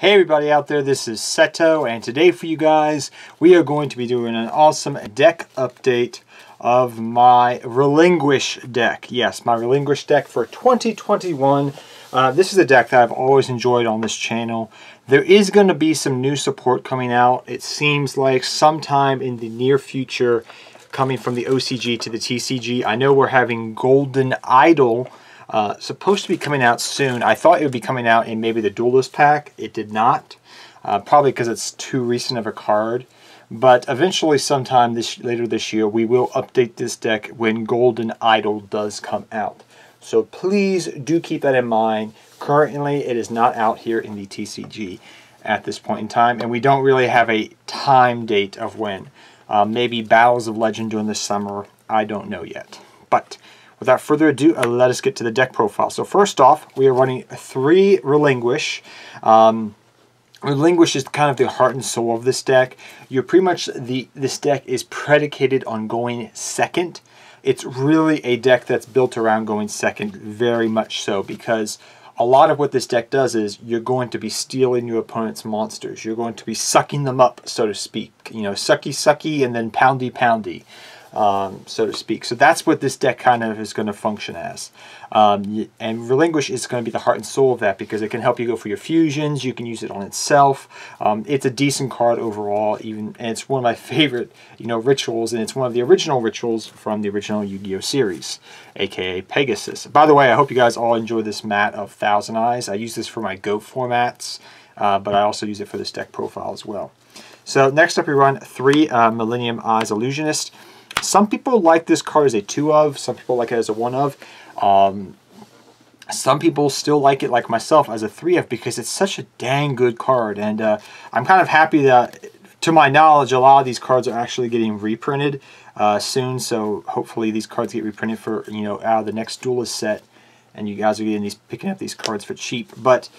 Hey everybody out there, this is Seto, and today for you guys, we are going to be doing an awesome deck update of my Relinquish deck. Yes, my Relinquish deck for 2021. This is a deck that I've always enjoyed on this channel. There is going to be some new support coming out. It seems like sometime in the near future, coming from the OCG to the TCG. I know we're having Golden Idol supposed to be coming out soon. I thought it would be coming out in maybe the Duelist pack. It did not. Probably because it's too recent of a card. But eventually sometime later this year, we will update this deck when Golden Idol does come out. So please do keep that in mind. Currently, it is not out here in the TCG at this point in time. And we don't really have a time date of when. Maybe Battles of Legend during the summer. I don't know yet. But without further ado, let us get to the deck profile. So first off, we are running 3 Relinquish. Relinquish is kind of the heart and soul of this deck. You're pretty much, this deck is predicated on going second. It's really a deck that's built around going second, very much so, because a lot of what this deck does is you're going to be stealing your opponent's monsters. You're going to be sucking them up, so to speak. You know, sucky sucky and then poundy poundy. So to speak. So that's what this deck kind of is going to function as. And Relinquish is going to be the heart and soul of that because it can help you go for your fusions. You can use it on itself. It's a decent card overall, and it's one of my favorite, rituals, and it's one of the original rituals from the original Yu-Gi-Oh series, aka Pegasus. By the way, I hope you guys all enjoy this mat of Thousand Eyes. I use this for my GOAT formats, but I also use it for this deck profile as well. So next up we run 3 Millennium Eyes Illusionist. Some people like this card as a 2 of, some people like it as a 1 of. Some people still like it, like myself, as a 3 of because it's such a dang good card. And I'm kind of happy that, to my knowledge, a lot of these cards are actually getting reprinted soon. So hopefully these cards get reprinted for, out of the next Duelist set. And you guys are getting picking up these cards for cheap. But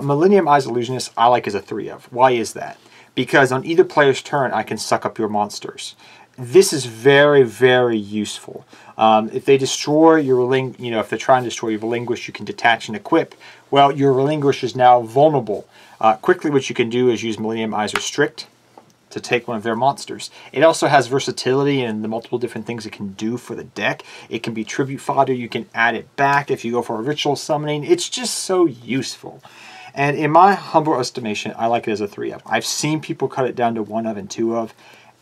Millennium Eyes Illusionist, I like as a 3 of. Why is that? Because on either player's turn, I can suck up your monsters. This is very, very useful. If they destroy your if they're trying to destroy your Relinquish, you can detach and equip. Well, your Relinquish is now vulnerable. Quickly, what you can do is use Millennium Eyes Restrict to take one of their monsters. It also has versatility and the multiple different things it can do for the deck. It can be tribute fodder. You can add it back if you go for a ritual summoning. It's just so useful. And in my humble estimation, I like it as a 3 of. I've seen people cut it down to 1 of and 2 of.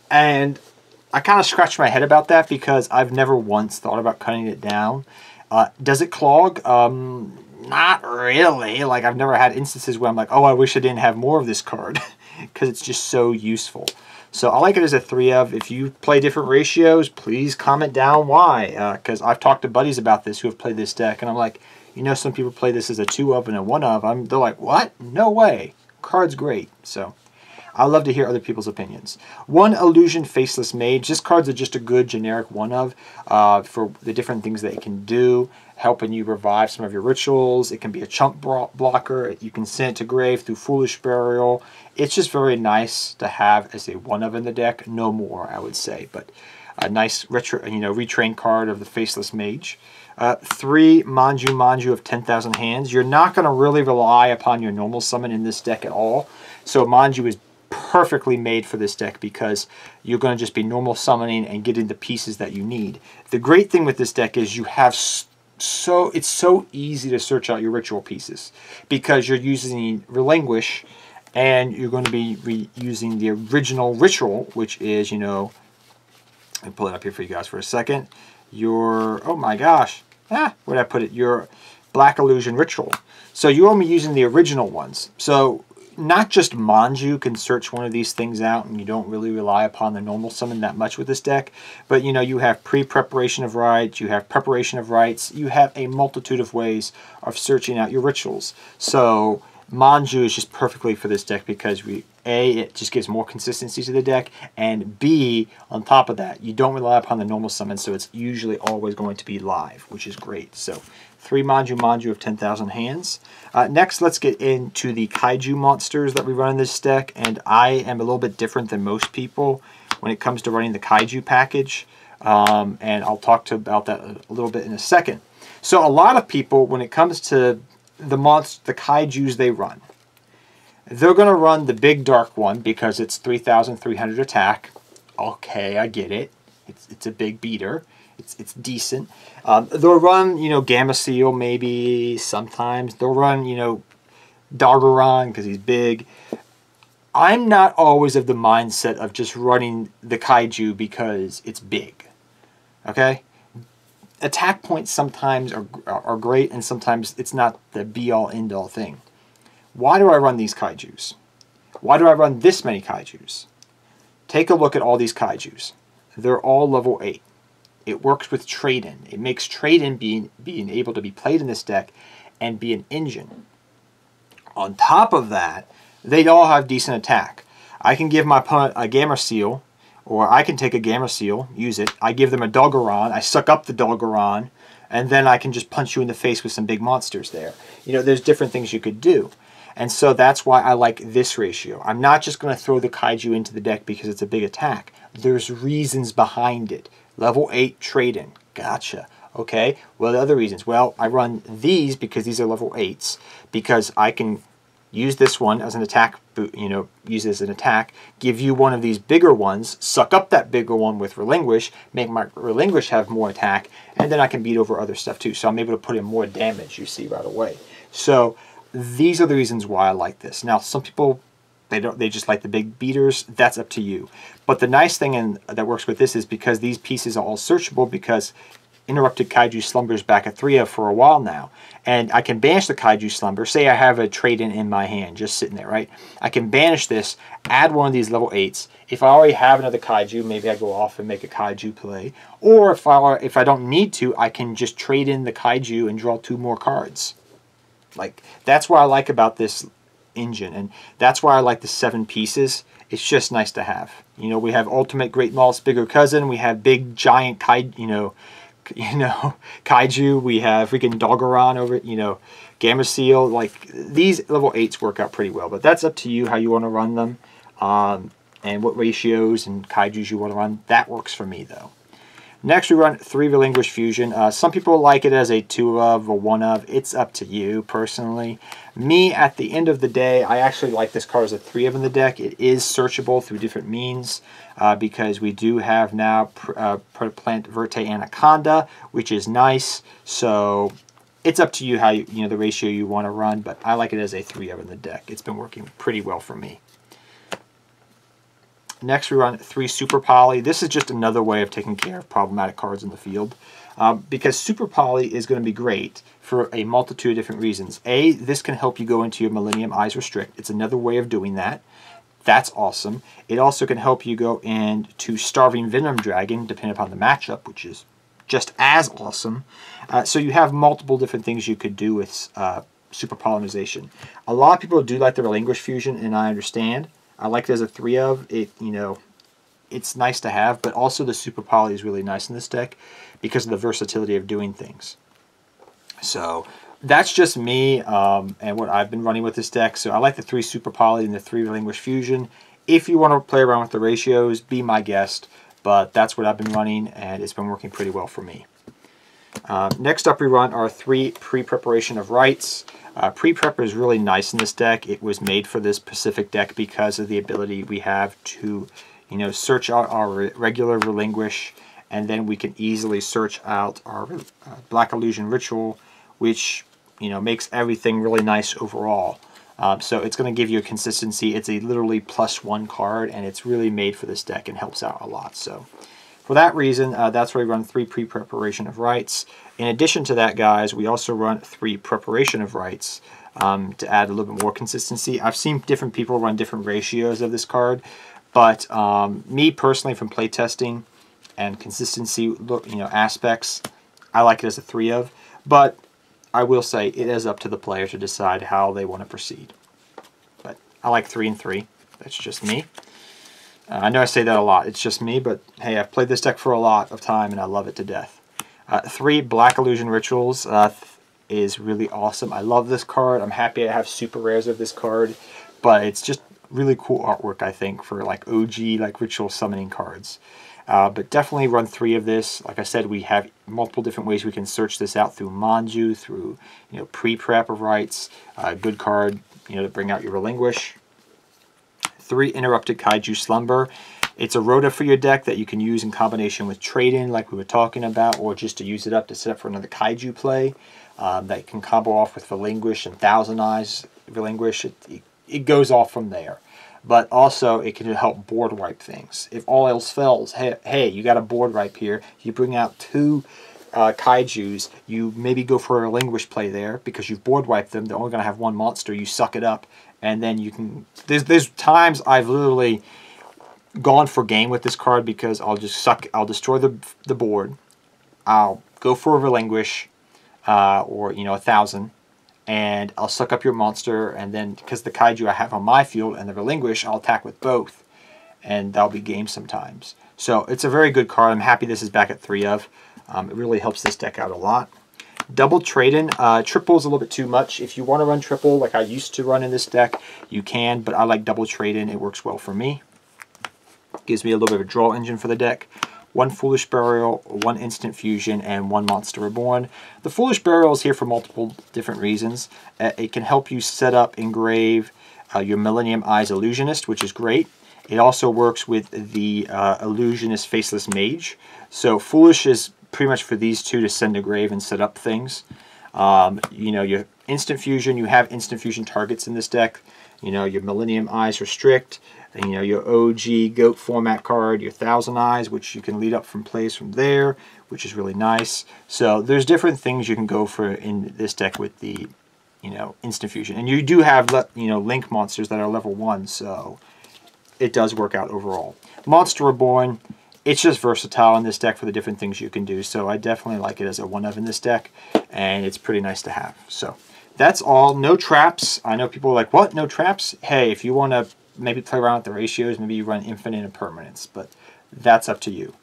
And I kind of scratch my head about that because I've never once thought about cutting it down. Does it clog? Not really. Like, I've never had instances where I'm like, oh, I wish I didn't have more of this card because it's just so useful. So I like it as a 3 of. If you play different ratios, please comment down why. Because I've talked to buddies about this who have played this deck, and I'm like, some people play this as a 2 of and a 1 of. They're like, what? No way. Card's great. So I love to hear other people's opinions. 1 Illusion Faceless Mage. This card's just a good generic 1 of for the different things that it can do, helping you revive some of your rituals. It can be a chump blocker. You can send it to grave through Foolish Burial. It's just very nice to have as a 1 of in the deck. No more, I would say, but a nice retrain card of the Faceless Mage. 3 Manju of 10,000 Hands. You're not going to really rely upon your normal summon in this deck at all. So Manju is perfectly made for this deck because you're going to just be normal summoning and getting the pieces that you need. The great thing with this deck is you have it's so easy to search out your ritual pieces because you're using Relinquish and you're going to be using the original ritual, which is, I'll pull it up here for you guys for a second. Oh my gosh, where did I put it? Your Black Illusion Ritual. So you're only using the original ones. So not just Manju can search one of these things out, and you don't really rely upon the normal summon that much with this deck, but you have pre-preparation of rites, you have preparation of rites, you have a multitude of ways of searching out your rituals. So Manju is just perfectly for this deck because A, it just gives more consistency to the deck, and B, on top of that, you don't rely upon the normal summon, so it's usually always going to be live, which is great. So 3 Manju of 10,000 Hands. Next, let's get into the Kaiju monsters that we run in this deck, and I am a little bit different than most people when it comes to running the Kaiju package, and I'll talk about that a little bit in a second. So a lot of people, when it comes to the Kaijus they run, They're going to run the big dark one because it's 3,300 attack. Okay, I get it. It's a big beater. It's decent. They'll run, you know, Gamma Seal maybe sometimes. They'll run, you know, Doggeron because he's big. I'm not always of the mindset of just running the Kaiju because it's big. Okay? Attack points sometimes are great, and sometimes it's not the be-all, end-all thing. Why do I run these Kaijus? Why do I run this many Kaijus? Take a look at all these Kaijus. They're all level 8. It works with trade-in. It makes trade-in being able to be played in this deck and be an engine. On top of that, they all have decent attack. I can give my opponent a Gamma Seal, or I can take a Gamma Seal, use it. I give them a Doggeron, I suck up the Doggeron, and then I can just punch you in the face with some big monsters there. You know, there's different things you could do. And so that's why I like this ratio. I'm not just going to throw the Kaiju into the deck because it's a big attack. There's reasons behind it. Level 8 trade-in. Gotcha. Okay, well, the other reasons. Well, I run these because these are level 8s, because I can use this one as an attack, you know, use it as an attack, give you one of these bigger ones, suck up that bigger one with Relinquish, make my Relinquish have more attack, and then I can beat over other stuff too. So I'm able to put in more damage, you see, right away. So these are the reasons why I like this. Now, some people, they just like the big beaters. That's up to you. But the nice thing that works with this is because these pieces are all searchable, because Interrupted Kaiju slumbers back at 3 for a while now. And I can banish the Kaiju Slumber. Say I have a trade-in in my hand, just sitting there, right? I can banish this, add one of these level 8s. If I already have another Kaiju, maybe I go off and make a Kaiju play. Or if I don't need to, I can just trade in the Kaiju and draw 2 more cards. Like, that's what I like about this engine. And that's why I like the 7 pieces. It's just nice to have. You know, we have Ultimate Great Maul's bigger cousin. We have big, giant Kaiju, Kaiju, we have freaking Doggeron over it, you know, Gamma Seal. Like, these level 8s work out pretty well, but that's up to you how you want to run them, and what ratios and Kaijus you want to run. That works for me, though. Next, we run 3 Relinquish Fusion. Some people like it as a 2 of, a 1 of. It's up to you, personally. Me, at the end of the day, I actually like this card as a 3 of in the deck. It is searchable through different means, because we do have now Protoplant Verte Anaconda, which is nice. So it's up to you how you know the ratio you want to run, but I like it as a 3 of in the deck. It's been working pretty well for me. Next, we run 3 Super Poly. This is just another way of taking care of problematic cards in the field, because Super Poly is going to be great for a multitude of different reasons. A, this can help you go into your Millennium Eyes Restrict. It's another way of doing that. That's awesome. It also can help you go into Starving Venom Dragon, depending upon the matchup, which is just as awesome. So you have multiple different things you could do with Super Polymerization. A lot of people do like the Relinquish Fusion, and I understand. I like it as a 3 of. It, you know, it's nice to have, but also the Super Poly is really nice in this deck because of the versatility of doing things. So that's just me and what I've been running with this deck. So I like the 3 Super Poly and the 3 Relinquish Fusion. If you want to play around with the ratios, be my guest. But that's what I've been running, and it's been working pretty well for me. Next up, we run our 3 Pre-Preparation of Rites. Pre-Prep is really nice in this deck. It was made for this specific deck because of the ability we have to, you know, search out our regular Relinquish, and then we can easily search out our Black Illusion Ritual, which, you know, makes everything really nice overall. So it's going to give you a consistency. It's a literally +1 card, and it's really made for this deck and helps out a lot. So for that reason, that's why we run 3 Pre-Preparation of Rites. In addition to that, guys, we also run 3 Preparation of Rites to add a little bit more consistency. I've seen different people run different ratios of this card, but me personally, from playtesting and consistency, you know, aspects, I like it as a 3 of. But I will say it is up to the player to decide how they want to proceed. But I like 3 and 3. That's just me. I know I say that a lot. It's just me, but hey, I've played this deck for a lot of time, and I love it to death. 3 Black Illusion Rituals is really awesome. I love this card. I'm happy I have super rares of this card, but it's just really cool artwork, I think, for like OG like ritual summoning cards. But definitely run 3 of this. Like I said, we have multiple different ways we can search this out through Manju, through, you know, Pre-Prep of Rites. Good card, to bring out your Relinquish. 3 Interrupted Kaiju Slumber. It's a rota for your deck that you can use in combination with trade-in, like we were talking about, or just to use it up to set up for another Kaiju play. That can combo off with Relinquish and Thousand Eyes Relinquish. It goes off from there. But also, it can help board wipe things. If all else fails, hey, you got a board wipe here. You bring out 2 Kaijus. You maybe go for a Relinquish play there because you've board wiped them. They're only going to have 1 monster. You suck it up, and then you can. There's times I've literally gone for game with this card because I'll destroy the board. I'll go for a Relinquish, or 1,000. And I'll suck up your monster, and then because the Kaiju I have on my field and the Relinquish, I'll attack with both, and that'll be game sometimes. So it's a very good card. I'm happy this is back at 3 of. It really helps this deck out a lot. Double trade-in. Triple is a little bit too much. If you want to run triple, like I used to run in this deck, you can, but I like double trade-in. It works well for me. Gives me a little bit of a draw engine for the deck. 1 Foolish Burial, 1 Instant Fusion, and 1 Monster Reborn. The Foolish Burial is here for multiple different reasons. It can help you set up, engrave your Millennium Eyes Illusionist, which is great. It also works with the Illusionist Faceless Mage. So Foolish is pretty much for these 2 to send to grave and set up things. Your Instant Fusion, you have Instant Fusion targets in this deck. Your Millennium Eyes Restrict, and, your OG GOAT format card, your Thousand Eyes, which you can lead up from plays from there, which is really nice. So there's different things you can go for in this deck with the, Instant Fusion. And you do have, Link monsters that are level 1, so it does work out overall. Monster Reborn, it's just versatile in this deck for the different things you can do, so I definitely like it as a 1-of in this deck, and it's pretty nice to have. So that's all. No traps. I know people are like, what? No traps? Hey, if you want to maybe play around with the ratios, maybe you run Infinite and Permanence, but that's up to you.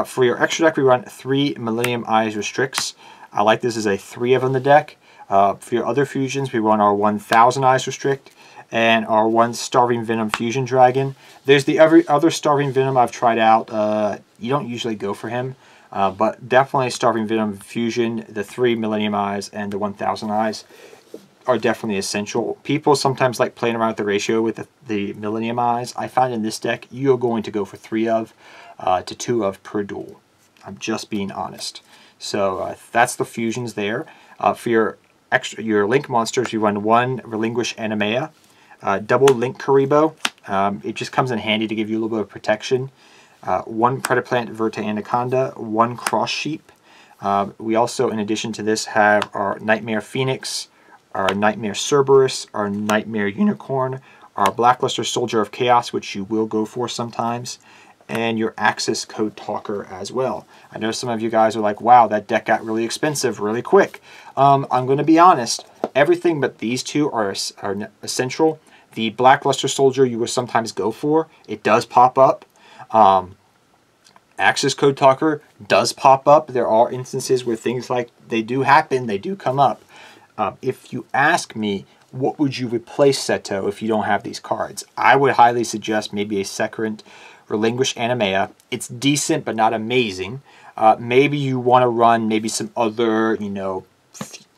For your extra deck, we run 3 Millennium Eyes Restricts. I like this as a 3-of in the deck. For your other fusions, we run our 1,000 Eyes Restrict and our 1 Starving Venom Fusion Dragon. There's the every other Starving Venom I've tried out. You don't usually go for him, but definitely Starving Venom Fusion, the 3 Millennium Eyes, and the 1,000 Eyes are definitely essential. People sometimes like playing around with the ratio with the Millennium Eyes. I find in this deck, you're going to go for 3-of to 2-of per duel. I'm just being honest. So that's the fusions there. For your Link monsters, you run 1 Relinquish Animea, double Link Karibo. It just comes in handy to give you a little bit of protection. 1 Predaplant Verte Anaconda, 1 Cross Sheep. We also, in addition to this, have our Nightmare Phoenix, our Nightmare Cerberus, our Nightmare Unicorn, our Blackluster Soldier of Chaos, which you will go for sometimes, and your Axis Code Talker as well. I know some of you guys are like, wow, that deck got really expensive really quick. I'm going to be honest, everything but these 2 are essential. The Blackluster Soldier you will sometimes go for. It does pop up. Axis Code Talker does pop up. There are instances where things like they do happen, they do come up. If you ask me, what would you replace Seto if you don't have these cards? I would highly suggest maybe a second Relinquish Animea. It's decent, but not amazing. Maybe you want to run maybe some other,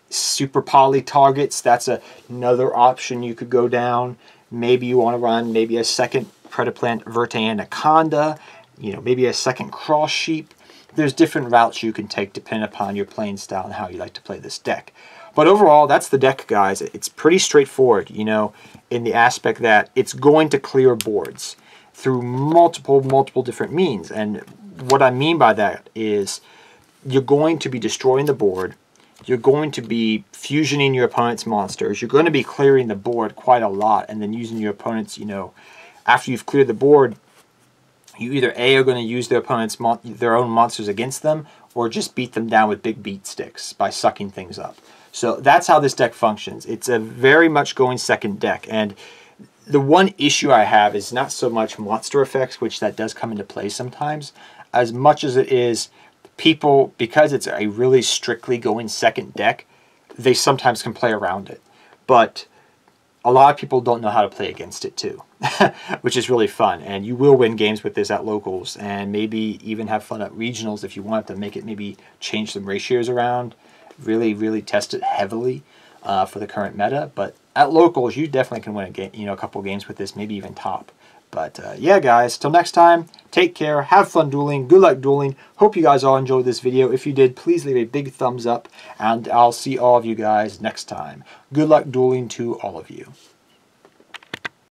super poly targets. That's another option you could go down. Maybe you want to run maybe a second Predaplant Verte Anaconda, maybe a second Cross Sheep. There's different routes you can take depending upon your playing style and how you like to play this deck. But overall, that's the deck, guys. It's pretty straightforward, in the aspect that it's going to clear boards through multiple different means. And what I mean by that is you're going to be destroying the board. You're going to be fusioning your opponent's monsters. You're going to be clearing the board quite a lot and then using your opponent's, after you've cleared the board, you either A, are going to use their opponent's their own monsters against them, or just beat them down with big beat sticks by sucking things up. So that's how this deck functions. It's a very much going second deck. And the one issue I have is not so much monster effects, which that does come into play sometimes, as much as it is people, because it's a really strictly going second deck, they sometimes can play around it. But a lot of people don't know how to play against it too, which is really fun. And you will win games with this at locals and maybe even have fun at regionals if you want to make it, maybe change some ratios around, really test it heavily for the current meta. But at locals, you definitely can win a game, you know, a couple games with this, maybe even top. But yeah, guys, till next time, take care, have fun dueling, good luck dueling. Hope you guys all enjoyed this video. If you did, please leave a big thumbs up, and I'll see all of you guys next time. Good luck dueling to all of you.